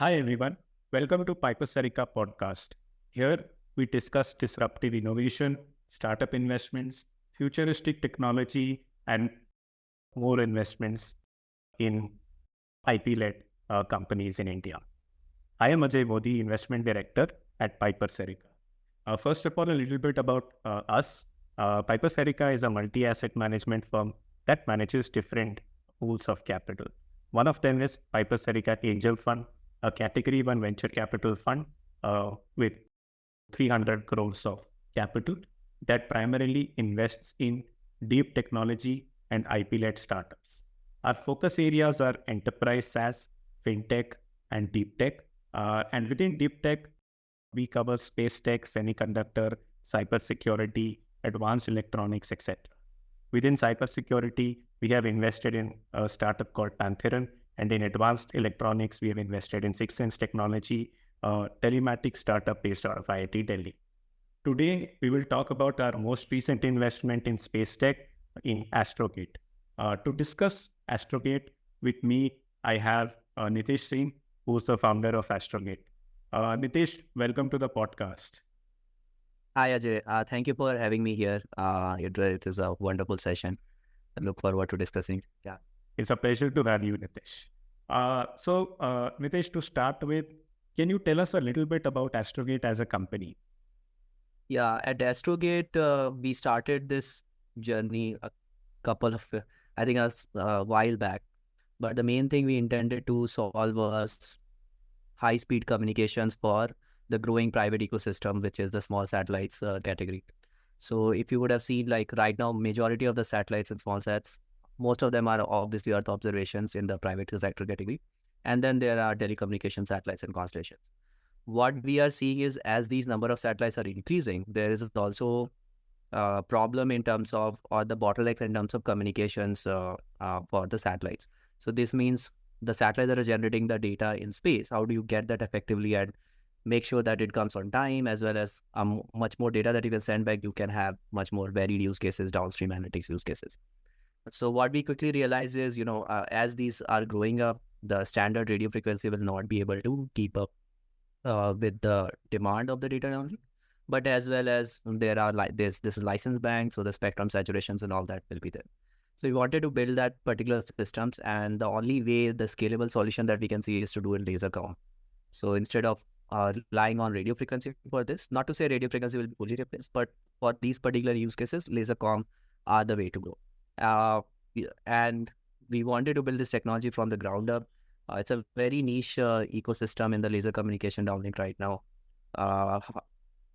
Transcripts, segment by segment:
Hi everyone, welcome to Piper Serica podcast. Here we discuss disruptive innovation, startup investments, futuristic technology, and more investments in IP-led companies in India. I am Ajay Modi, Investment Director at Piper Serica. First of all, a little bit about us. Piper Serica is a multi-asset management firm that manages different pools of capital. One of them is Piper Serica Angel Fund, a Category 1 venture capital fund with 300 crores of capital that primarily invests in deep technology and IP-led startups. Our focus areas are enterprise SaaS, fintech, and deep tech. And within deep tech, we cover space tech, semiconductor, cybersecurity, advanced electronics, etc. Within cybersecurity, we have invested in a startup called Pantheron, and in advanced electronics, we have invested in Sixth Sense Technology, a telematics startup based out of IIT Delhi. Today, we will talk about our most recent investment in space tech in Astrogate. To discuss Astrogate with me, I have Nitish Singh, who's the founder of Astrogate. Nitish, welcome to the podcast. Hi Ajay, thank you for having me here. It is a wonderful session. I look forward to discussing. Yeah. It's a pleasure to have you, Nitish. Nitish, to start with, can you tell us a little bit about Astrogate as a company? Yeah, at Astrogate, we started this journey I think a while back. But the main thing we intended to solve was high-speed communications for the growing private ecosystem, which is the small satellites category. So if you would have seen, like right now, majority of the satellites and small sats, most of them are obviously Earth observations in the private sector category. And then there are telecommunication satellites and constellations. What we are seeing is as these number of satellites are increasing, there is also a problem in terms of, or the bottlenecks in terms of communications for the satellites. So this means the satellites that are generating the data in space, how do you get that effectively and make sure that it comes on time, as well as much more data that you can send back, you can have much more varied use cases, downstream analytics use cases. So what we quickly realize is, as these are growing up, the standard radio frequency will not be able to keep up with the demand of the data only, but as well as there are this license bank, so the spectrum saturations and all that will be there. So we wanted to build that particular systems, and the only way, the scalable solution that we can see is to do in laser comm. So instead of relying on radio frequency for this, not to say radio frequency will be fully replaced, but for these particular use cases, laser comm are the way to go. And we wanted to build this technology from the ground up. It's a very niche ecosystem in the laser communication downlink right now.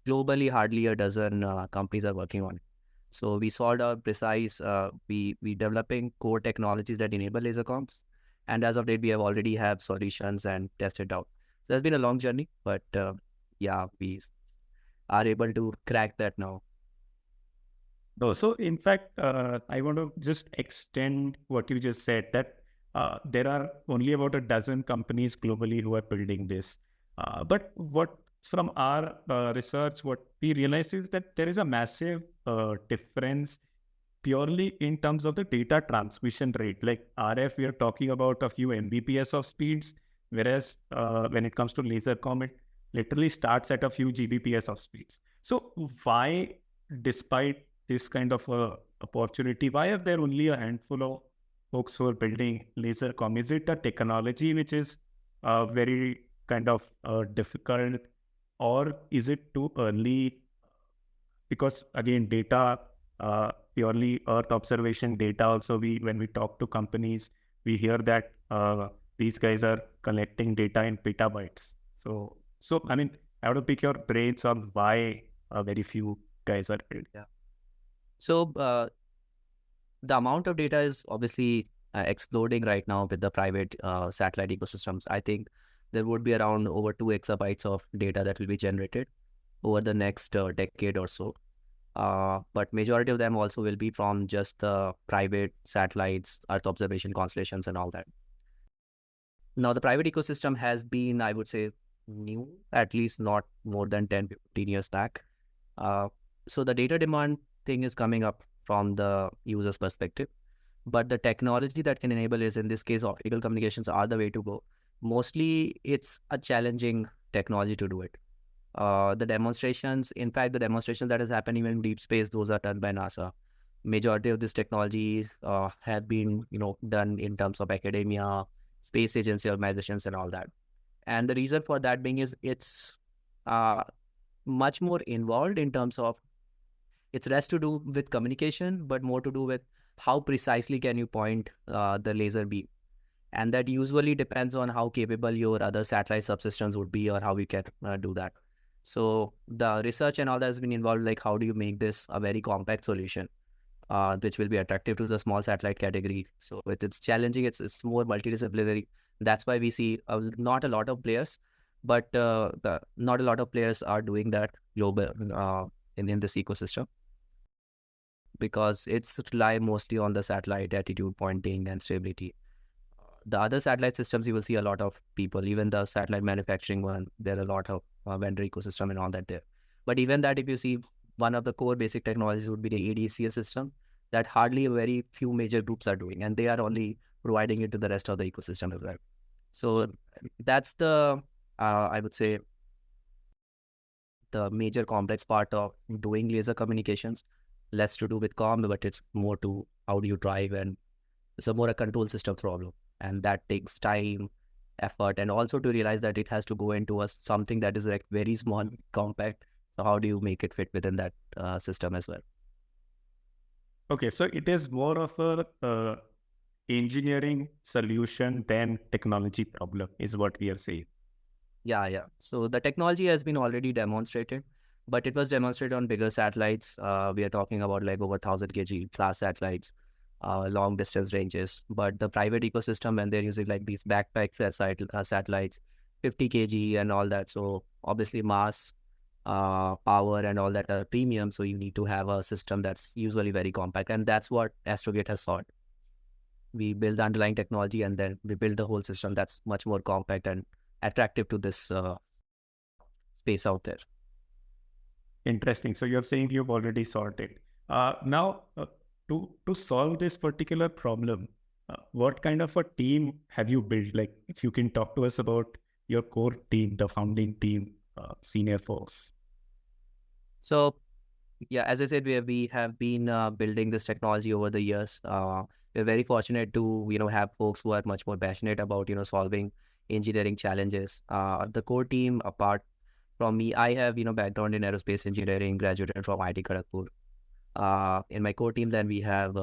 Globally, hardly a dozen companies are working on it. So we solved our precise, we developing core technologies that enable laser comms. And as of date, we already have solutions and tested out. So it's been a long journey, but yeah, we are able to crack that now. No, so in fact, I want to just extend what you just said, that there are only about a dozen companies globally who are building this. But what from our research, what we realize is that there is a massive difference purely in terms of the data transmission rate. Like RF, we are talking about a few Mbps of speeds, whereas when it comes to laser comm, it literally starts at a few Gbps of speeds. So why, despite this kind of opportunity, why are there only a handful of folks who are building laser comm? Is it a technology which is very kind of difficult, or is it too early? Because again, data, purely Earth observation data also, when we talk to companies, we hear that these guys are collecting data in petabytes. So I mean, I want to pick your brains on why very few guys are building. Yeah. So the amount of data is obviously exploding right now with the private satellite ecosystems. I think there would be around over 2 exabytes of data that will be generated over the next decade or so. But majority of them also will be from just the private satellites, Earth observation constellations and all that. Now, the private ecosystem has been, I would say, new, at least not more than 10, 15 years back. So the data demand thing is coming up from the user's perspective, but the technology that can enable is, in this case, optical communications are the way to go. mostly it's a challenging technology to do it. The demonstrations, in fact, the demonstrations that has happened even in deep space, those are done by NASA. Majority of this technology have been, done in terms of academia, space agency organizations, and all that. And the reason for that being is it's uh, much more involved in terms of it's less to do with communication, but more to do with how precisely can you point the laser beam. And that usually depends on how capable your other satellite subsystems would be or how you can do that. So the research and all that has been involved, like how do you make this a very compact solution, which will be attractive to the small satellite category. So it's challenging, it's more multidisciplinary. That's why we see not a lot of players, but not a lot of players are doing that global in this ecosystem, because it's rely mostly on the satellite attitude pointing and stability. The other satellite systems, you will see a lot of people, even the satellite manufacturing one, there are a lot of vendor ecosystem and all that there. But even that, if you see, one of the core basic technologies would be the ADCS system that hardly very few major groups are doing, and they are only providing it to the rest of the ecosystem as well. So that's the, I would say, the major complex part of doing laser communications. Less to do with comm, but it's more to how do you drive, and it's a more a control system problem. And that takes time, effort, and also to realize that it has to go into something that is like very small, compact. So how do you make it fit within that system as well? Okay, so it is more of a engineering solution than technology problem, is what we are saying. Yeah. So the technology has been already demonstrated, but it was demonstrated on bigger satellites. We are talking about like over 1000 kg class satellites, long distance ranges. But the private ecosystem, when they're using like these backpacks as satellites, 50 kg and all that. So obviously mass, power and all that are premium. So you need to have a system that's usually very compact. And that's what Astrogate has sought. We build the underlying technology and then we build the whole system that's much more compact and attractive to this space out there. Interesting. So you're saying you've already sorted. Now, to solve this particular problem, what kind of a team have you built? Like, if you can talk to us about your core team, the founding team, senior folks. So yeah, as I said, we have been building this technology over the years. We're very fortunate to have folks who are much more passionate about solving engineering challenges. The core team, apart from me, I have background in aerospace engineering, graduated from IIT Kharagpur. In my core team, then we have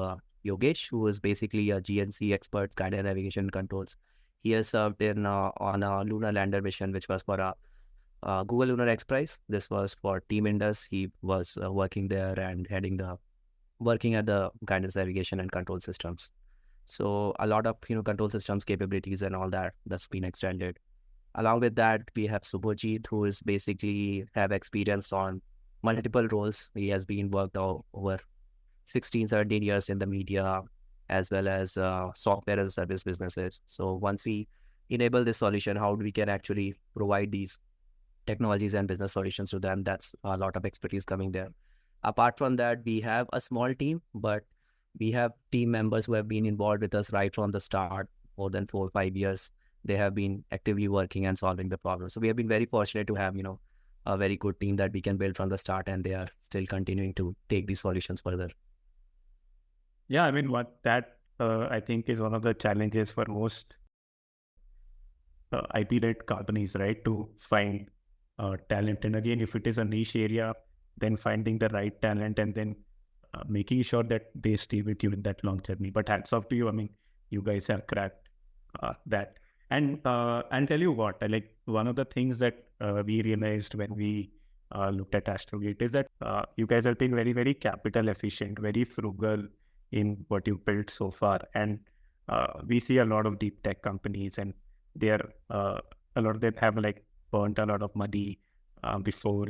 Yogesh, who is basically a GNC expert, guided navigation controls. He has served in on a lunar lander mission, which was for a Google Lunar X Prize. This was for Team Indus. He was working there and working at the guidance navigation and control systems. So a lot of control systems capabilities and all that's been extended. Along with that, we have Subhajit, who is basically have experience on multiple roles. He has been worked over 16, 17 years in the media as well as software as a service businesses. So once we enable this solution, how we can actually provide these technologies and business solutions to them, that's a lot of expertise coming there. Apart from that, we have a small team, but we have team members who have been involved with us right from the start, more than 4 or 5 years. They have been actively working and solving the problem. So we have been very fortunate to have, a very good team that we can build from the start, and they are still continuing to take these solutions further. Yeah, I mean, what that I think is one of the challenges for most IP-led companies, right? To find talent. And again, if it is a niche area, then finding the right talent and then making sure that they stay with you in that long journey. But hats off to you. I mean, you guys have cracked that. And tell you what, like one of the things that we realized when we looked at Astrogate is that you guys have been very, very capital efficient, very frugal in what you built so far. And we see a lot of deep tech companies, and they're a lot of them have like burnt a lot of money before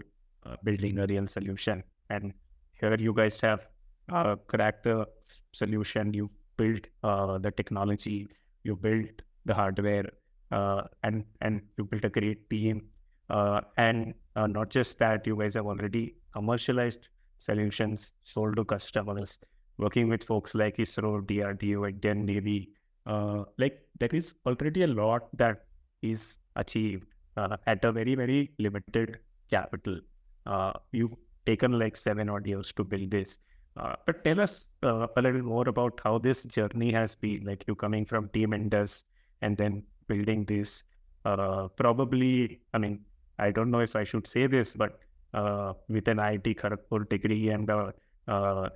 building a real solution. And here you guys have cracked the solution. You built the technology, you built the hardware, and you built a great team. And not just that, you guys have already commercialized solutions, sold to customers, working with folks like ISRO, DRDO, Indian Navy. Like there is already a lot that is achieved at a very, very limited capital. You've taken like 7 odd years to build this. But tell us a little more about how this journey has been, like you coming from Team Indus and then building this. Probably, I mean, I don't know if I should say this, but with an IIT Kharagpur degree and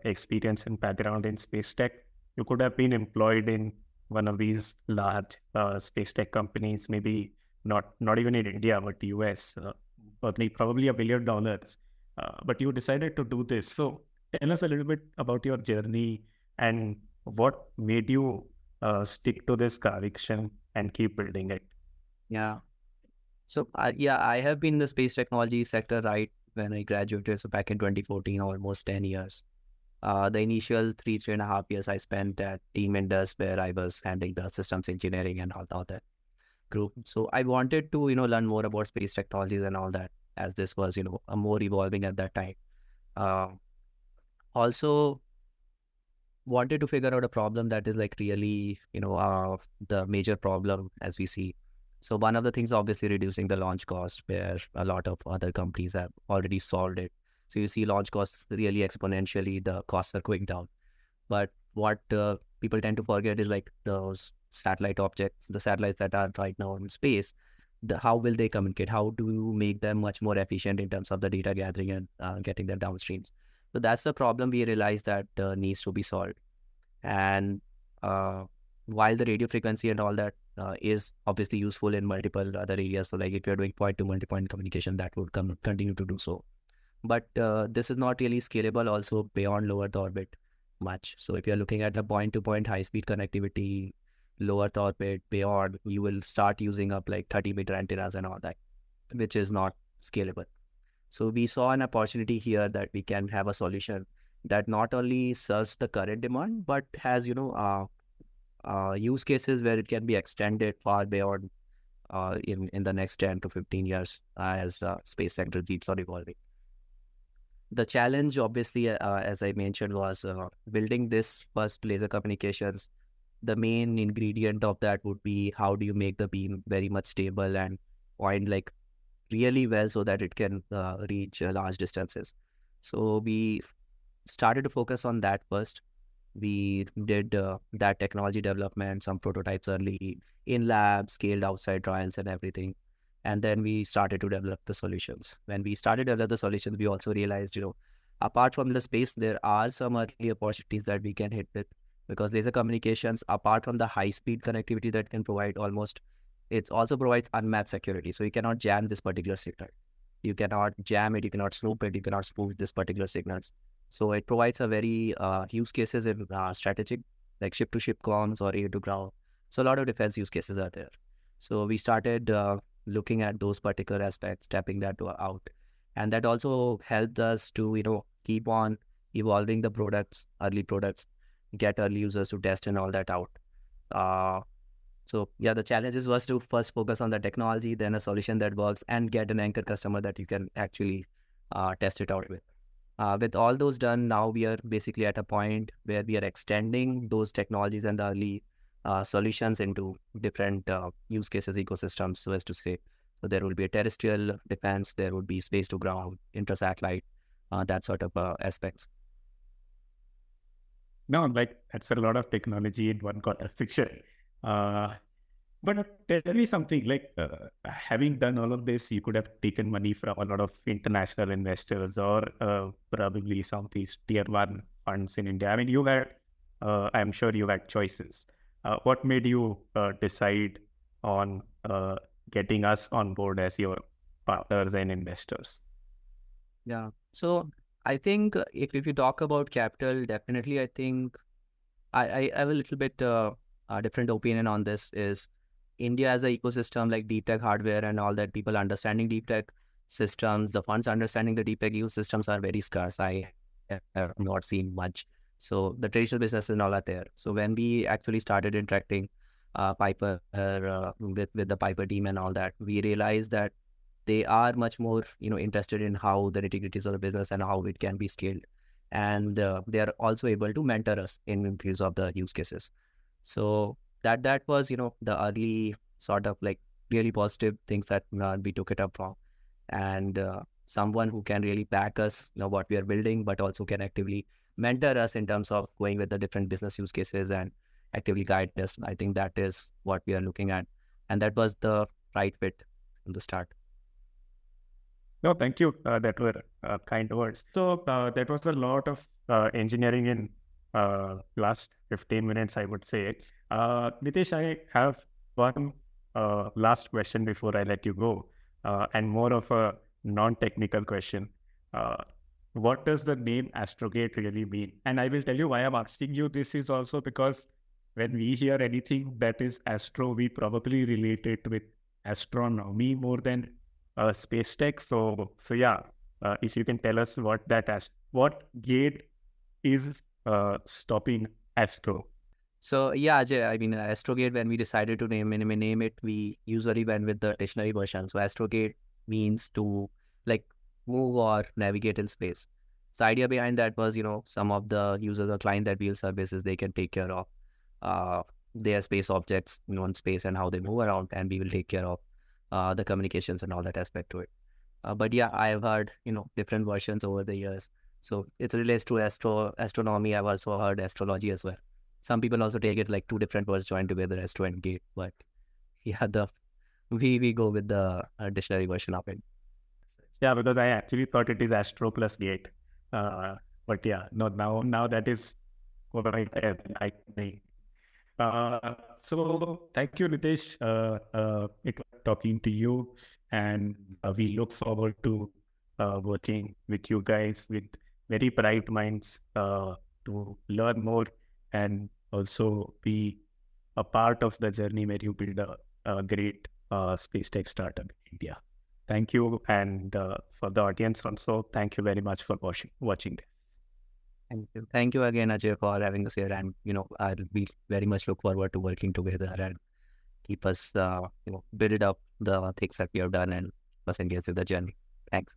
experience and background in space tech, you could have been employed in one of these large space tech companies, maybe not even in India, but US, probably $1 billion. But you decided to do this. So tell us a little bit about your journey and what made you stick to this conviction and keep building it. Yeah. So I have been in the space technology sector right when I graduated. So back in 2014, almost 10 years. The initial 3.5 years I spent at Team Indus, where I was handling the systems engineering and all that group. So I wanted to, learn more about space technologies and all that, as this was, a more evolving at that time. Also wanted to figure out a problem that is like really, the major problem as we see. So one of the things, obviously, reducing the launch cost, where a lot of other companies have already solved it. So you see launch costs really exponentially, the costs are going down. But what people tend to forget is like those satellite objects, the satellites that are right now in space, how will they communicate? How do you make them much more efficient in terms of the data gathering and getting them downstreams? So that's the problem we realized that needs to be solved. And while the radio frequency and all that is obviously useful in multiple other areas, so like if you're doing point to multi-point communication, that would continue to do so. But this is not really scalable also beyond low Earth orbit much. So if you're looking at the point-to-point high-speed connectivity, low Earth orbit, beyond, you will start using up like 30-meter antennas and all that, which is not scalable. So we saw an opportunity here that we can have a solution that not only serves the current demand, but has, use cases where it can be extended far beyond in the next 10 to 15 years as the space sector keeps on evolving. The challenge, obviously, as I mentioned, was building this first laser communications. The main ingredient of that would be how do you make the beam very much stable and point like really well so that it can reach large distances. So we started to focus on that first. We did that technology development, some prototypes early in labs, scaled outside trials and everything. And then we started to develop the solutions. When we started to develop the solutions, we also realized, apart from the space, there are some early opportunities that we can hit with, because laser communications, apart from the high-speed connectivity that can provide almost, it also provides unmatched security. So you cannot jam this particular signal. You cannot jam it, you cannot snoop it, you cannot spoof this particular signals. So it provides a very use cases in strategic, like ship-to-ship comms or air-to-ground. So a lot of defense use cases are there. So we started looking at those particular aspects, stepping that out. And that also helped us to, keep on evolving the products, early products, get early users to test and all that out. So yeah, the challenges was to first focus on the technology, then a solution that works, and get an anchor customer that you can actually test it out with. With all those done, now we are basically at a point where we are extending those technologies and the early solutions into different use cases, ecosystems, so as to say. So there will be a terrestrial defense, there would be space to ground, intrasatellite, that sort of aspects. No, like that's a lot of technology in one conversation. But tell me something, like having done all of this, you could have taken money from a lot of international investors or probably some of these tier one funds in India. I mean, you had, I'm sure you had choices. What made you decide on getting us on board as your partners and investors? Yeah. So I think if you talk about capital, definitely I think I have a little bit different opinion on this. Is India as an ecosystem, like deep tech hardware and all that, people understanding deep tech systems, the funds understanding the deep tech use systems are very scarce. I have not seen much. So the traditional businesses and all are there. So when we actually started interacting Piper with the Piper team and all that, we realized that they are much more interested in how the nitty-gritties of the business and how it can be scaled. And they are also able to mentor us in terms of the use cases. So that was, the early sort of like really positive things that we took it up from, and someone who can really back us, what we are building, but also can actively mentor us in terms of going with the different business use cases and actively guide us. I think that is what we are looking at, and that was the right fit from the start. No, thank you. That were kind words. So that was a lot of engineering in last 15 minutes, I would say. Nitish, I have one last question before I let you go, and more of a non-technical question. Uh, what does the name Astrogate really mean? And I will tell you why I'm asking you this is also because when we hear anything that is astro, we probably relate it with astronomy more than space tech. So yeah, if you can tell us what what gate is stopping Astro. So yeah, Ajay, I mean, Astrogate, when we decided to name it, we usually went with the dictionary version. So Astrogate means to like move or navigate in space. So idea behind that was, some of the users or client that build services, they can take care of their space objects, in space and how they move around, and we will take care of the communications and all that aspect to it. But yeah, I've heard, different versions over the years. So it relates to astronomy. I've also heard astrology as well. Some people also take it like two different words joined together, astro and gate. But yeah, we go with the dictionary version of it. Yeah, because I actually thought it is Astro plus gate. But yeah, no, now that is right there. So thank you, Nitish. It was talking to you, and we look forward to working with you guys with very bright minds to learn more and also be a part of the journey where you build a great space tech startup in India. Thank you, and for the audience also, thank you very much for watching this. Thank you again, Ajay, for having us here. And, I'll be very much look forward to working together and keep us, build up the things that we have done and us engage in the journey. Thanks.